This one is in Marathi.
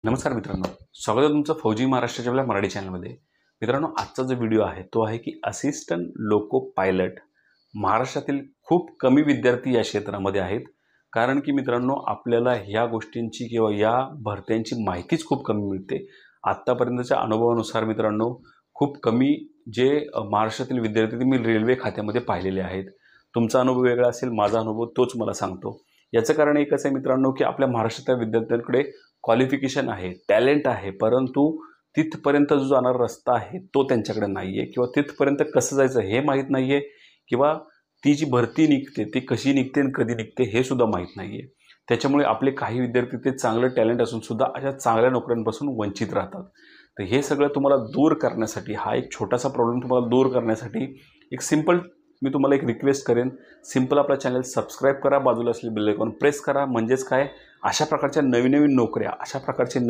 नमस्कार मित्रांनो, स्वागत आहे तुमचं फौजी महाराष्ट्राच्या आपल्या मराठी चॅनलमध्ये। मित्रांनो, आजचा जो व्हिडिओ आहे तो आहे की असिस्टंट लोको पायलट महाराष्ट्रातील खूप कमी विद्यार्थी या क्षेत्रामध्ये आहेत। कारण की मित्रांनो, आपल्याला ह्या गोष्टींची किंवा या भरत्यांची माहितीच खूप कमी मिळते। आत्तापर्यंतच्या अनुभवानुसार मित्रांनो, खूप कमी जे महाराष्ट्रातील विद्यार्थी मी रेल्वे खात्यामध्ये पाहिलेले आहेत। तुमचा अनुभव वेगळा असेल, माझा अनुभव तोच मला सांगतो। याचं कारण एकच आहे मित्रांनो की आपल्या महाराष्ट्रातील विद्यार्थ्यांकडे क्वालिफिकेशन आहे, टॅलेंट आहे, परंतु तिथपर्यंत जो जाणारा रस्ता आहे तो त्यांच्याकडे नाही आहे किंवा तिथपर्यंत कसं जायचं हे माहीत नाही आहे किंवा ती जी भरती निघते ती कशी निघते आणि कधी निघते हे सुद्धा माहीत नाही आहे। त्याच्यामुळे आपले काही विद्यार्थी ते चांगलं टॅलेंट असून सुद्धा अशा चांगल्या नोकऱ्यांपासून वंचित राहतात। तर हे सगळं तुम्हाला दूर करण्यासाठी, हा एक छोटासा प्रॉब्लेम तुम्हाला दूर करण्यासाठी एक सिंपल मी तुम्हाला एक रिक्वेस्ट करेन, सिंपल आपला चॅनल सबस्क्राइब करा, बाजूला असलेले बेल आयकॉन प्रेस करा। म्हणजेच काय, अशा प्रकारच्या नवीन नवीन नोकऱ्या, अशा प्रकारचे